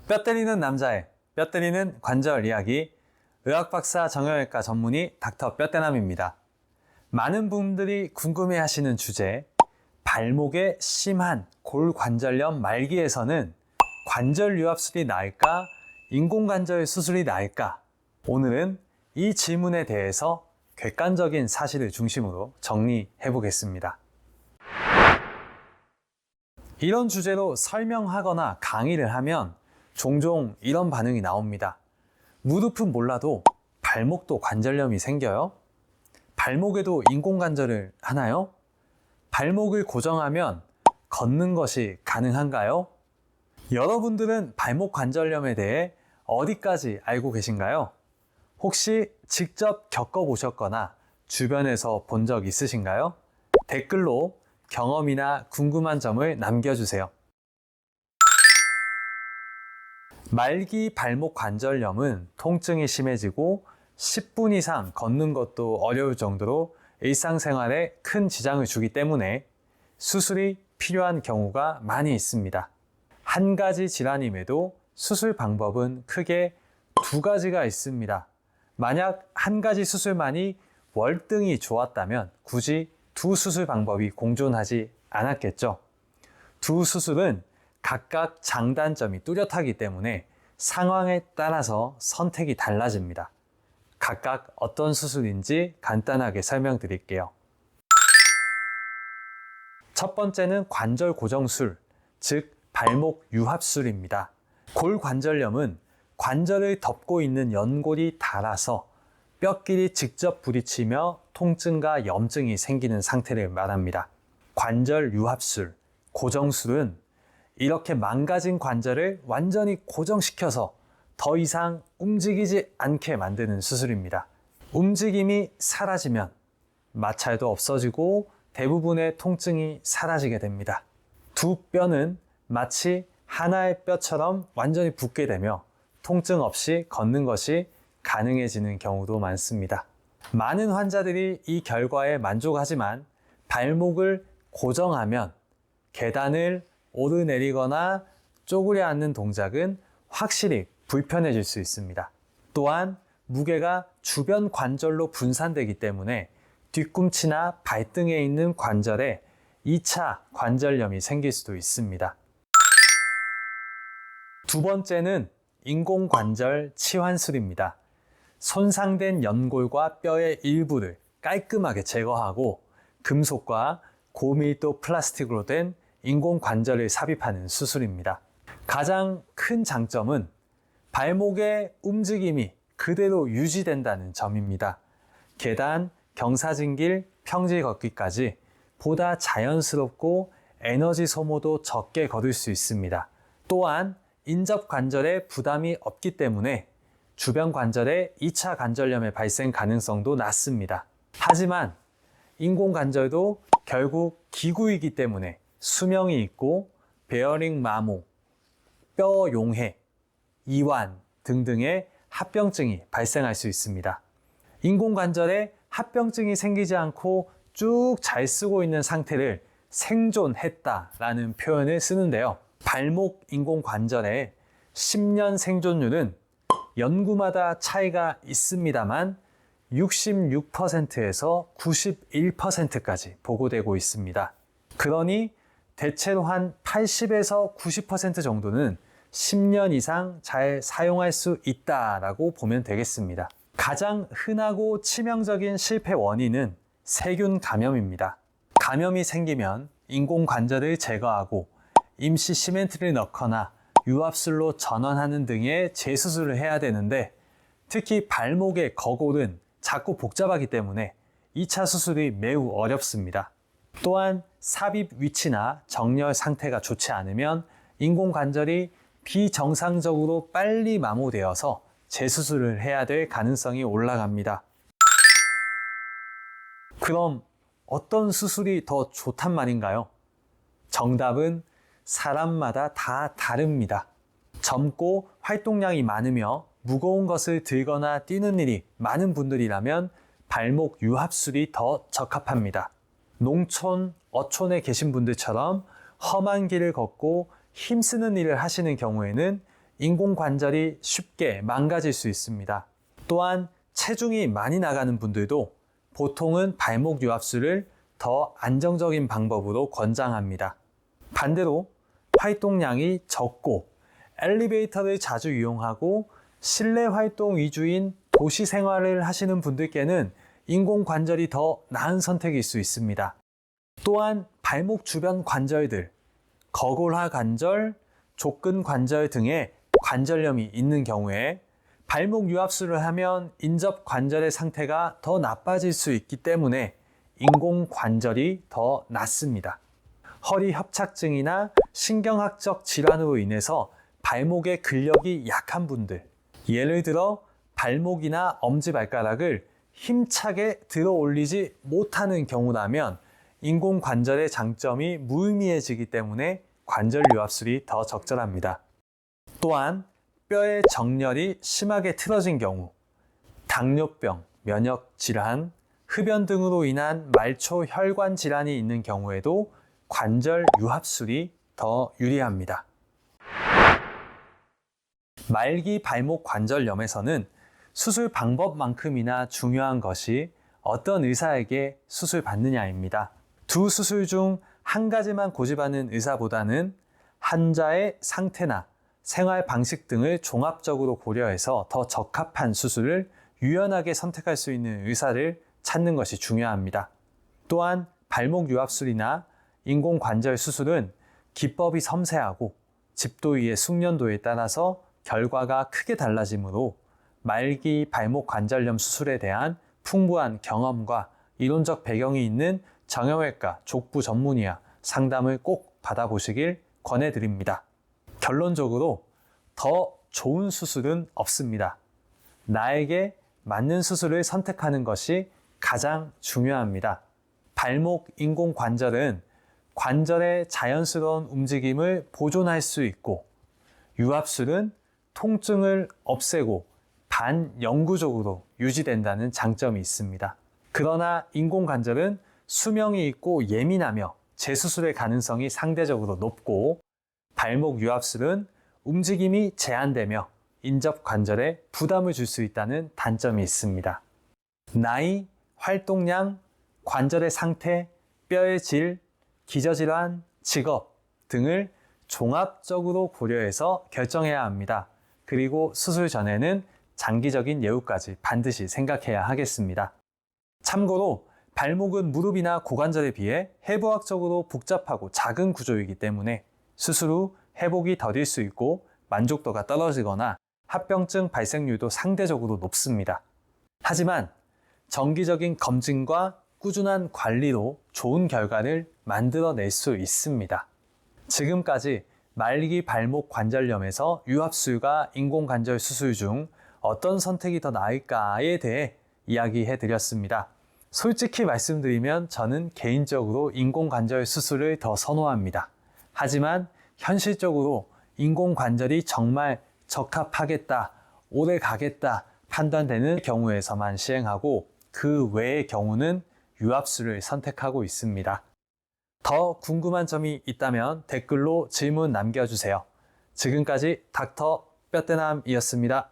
뼈 때리는 남자의 뼈 때리는 관절 이야기, 의학박사 정형외과 전문의 닥터 뼈때남입니다. 많은 분들이 궁금해하시는 주제, 발목에 심한 골관절염 말기에서는 관절 유합술이 나을까, 인공관절 수술이 나을까? 오늘은 이 질문에 대해서 객관적인 사실을 중심으로 정리해 보겠습니다. 이런 주제로 설명하거나 강의를 하면 종종 이런 반응이 나옵니다. 무릎은 몰라도 발목도 관절염이 생겨요? 발목에도 인공관절을 하나요? 발목을 고정하면 걷는 것이 가능한가요? 여러분들은 발목 관절염에 대해 어디까지 알고 계신가요? 혹시 직접 겪어보셨거나 주변에서 본 적 있으신가요? 댓글로 경험이나 궁금한 점을 남겨주세요. 말기 발목 관절염은 통증이 심해지고 10분 이상 걷는 것도 어려울 정도로 일상생활에 큰 지장을 주기 때문에 수술이 필요한 경우가 많이 있습니다. 한 가지 질환임에도 수술 방법은 크게 두 가지가 있습니다. 만약 한 가지 수술만이 월등히 좋았다면 굳이 두 수술 방법이 공존하지 않았겠죠. 두 수술은 각각 장단점이 뚜렷하기 때문에 상황에 따라서 선택이 달라집니다. 각각 어떤 수술인지 간단하게 설명드릴게요. 첫 번째는 관절 고정술, 즉 발목 유합술입니다. 골관절염은 관절을 덮고 있는 연골이 닳아서 뼈끼리 직접 부딪히며 통증과 염증이 생기는 상태를 말합니다. 관절 유합술, 고정술은 이렇게 망가진 관절을 완전히 고정시켜서 더 이상 움직이지 않게 만드는 수술입니다. 움직임이 사라지면 마찰도 없어지고 대부분의 통증이 사라지게 됩니다. 두 뼈는 마치 하나의 뼈처럼 완전히 붙게 되며 통증 없이 걷는 것이 가능해지는 경우도 많습니다. 많은 환자들이 이 결과에 만족하지만 발목을 고정하면 계단을 오르내리거나 쪼그려 앉는 동작은 확실히 불편해질 수 있습니다. 또한 무게가 주변 관절로 분산되기 때문에 뒤꿈치나 발등에 있는 관절에 2차 관절염이 생길 수도 있습니다. 두 번째는 인공관절 치환술입니다. 손상된 연골과 뼈의 일부를 깔끔하게 제거하고 금속과 고밀도 플라스틱으로 된 인공관절을 삽입하는 수술입니다. 가장 큰 장점은 발목의 움직임이 그대로 유지된다는 점입니다. 계단, 경사진길, 평지 걷기까지 보다 자연스럽고 에너지 소모도 적게 걸을 수 있습니다. 또한 인접 관절에 부담이 없기 때문에 주변 관절에 2차 관절염의 발생 가능성도 낮습니다. 하지만 인공관절도 결국 기구이기 때문에 수명이 있고 베어링 마모, 뼈 용해, 이완 등등의 합병증이 발생할 수 있습니다. 인공관절에 합병증이 생기지 않고 쭉 잘 쓰고 있는 상태를 생존했다라는 표현을 쓰는데요. 발목 인공관절의 10년 생존율은 연구마다 차이가 있습니다만 66%에서 91%까지 보고되고 있습니다. 그러니 대체로 한 80에서 90% 정도는 10년 이상 잘 사용할 수 있다라고 보면 되겠습니다. 가장 흔하고 치명적인 실패 원인은 세균 감염입니다. 감염이 생기면 인공관절을 제거하고 임시 시멘트를 넣거나 유합술로 전원하는 등의 재수술을 해야 되는데 특히 발목의 거골은 작고 복잡하기 때문에 2차 수술이 매우 어렵습니다. 또한 삽입 위치나 정렬 상태가 좋지 않으면 인공관절이 비정상적으로 빨리 마모되어서 재수술을 해야 될 가능성이 올라갑니다. 그럼 어떤 수술이 더 좋단 말인가요? 정답은 사람마다 다 다릅니다. 젊고 활동량이 많으며 무거운 것을 들거나 뛰는 일이 많은 분들이라면 발목 유합술이 더 적합합니다. 농촌, 어촌에 계신 분들처럼 험한 길을 걷고 힘쓰는 일을 하시는 경우에는 인공관절이 쉽게 망가질 수 있습니다. 또한 체중이 많이 나가는 분들도 보통은 발목 유압수를 더 안정적인 방법으로 권장합니다. 반대로 활동량이 적고 엘리베이터를 자주 이용하고 실내 활동 위주인 도시 생활을 하시는 분들께는 인공관절이 더 나은 선택일 수 있습니다. 또한 발목 주변 관절들, 거골화 관절, 족근 관절 등의 관절염이 있는 경우에 발목 유압수를 하면 인접 관절의 상태가 더 나빠질 수 있기 때문에 인공관절이 더 낫습니다. 허리 협착증이나 신경학적 질환으로 인해서 발목의 근력이 약한 분들, 예를 들어 발목이나 엄지발가락을 힘차게 들어 올리지 못하는 경우라면 인공관절의 장점이 무의미해지기 때문에 관절 유압술이 더 적절합니다. 또한 뼈의 정렬이 심하게 틀어진 경우, 당뇨병, 면역질환, 흡연 등으로 인한 말초 혈관 질환이 있는 경우에도 관절 유압술이 더 유리합니다. 말기 발목 관절염에서는 수술 방법만큼이나 중요한 것이 어떤 의사에게 수술받느냐입니다. 두 수술 중 한 가지만 고집하는 의사보다는 환자의 상태나 생활 방식 등을 종합적으로 고려해서 더 적합한 수술을 유연하게 선택할 수 있는 의사를 찾는 것이 중요합니다. 또한 발목 유압술이나 인공관절 수술은 기법이 섬세하고 집도의의 숙련도에 따라서 결과가 크게 달라지므로 말기 발목 관절염 수술에 대한 풍부한 경험과 이론적 배경이 있는 정형외과 족부 전문의와 상담을 꼭 받아보시길 권해드립니다. 결론적으로 더 좋은 수술은 없습니다. 나에게 맞는 수술을 선택하는 것이 가장 중요합니다. 발목 인공관절은 관절의 자연스러운 움직임을 보존할 수 있고 유압술은 통증을 없애고 반영구적으로 유지된다는 장점이 있습니다. 그러나 인공관절은 수명이 있고 예민하며 재수술의 가능성이 상대적으로 높고 발목 유압술은 움직임이 제한되며 인접 관절에 부담을 줄 수 있다는 단점이 있습니다. 나이, 활동량, 관절의 상태, 뼈의 질, 기저질환, 직업 등을 종합적으로 고려해서 결정해야 합니다. 그리고 수술 전에는 장기적인 예후까지 반드시 생각해야 하겠습니다. 참고로 발목은 무릎이나 고관절에 비해 해부학적으로 복잡하고 작은 구조이기 때문에 수술 후 회복이 더딜 수 있고 만족도가 떨어지거나 합병증 발생률도 상대적으로 높습니다. 하지만 정기적인 검진과 꾸준한 관리로 좋은 결과를 만들어낼 수 있습니다. 지금까지 말기 발목 관절염에서 유압술과 인공관절 수술 중 어떤 선택이 더 나을까에 대해 이야기해 드렸습니다. 솔직히 말씀드리면 저는 개인적으로 인공관절 수술을 더 선호합니다. 하지만 현실적으로 인공관절이 정말 적합하겠다, 오래 가겠다 판단되는 경우에서만 시행하고 그 외의 경우는 유압술을 선택하고 있습니다. 더 궁금한 점이 있다면 댓글로 질문 남겨주세요. 지금까지 닥터 뼈대남이었습니다.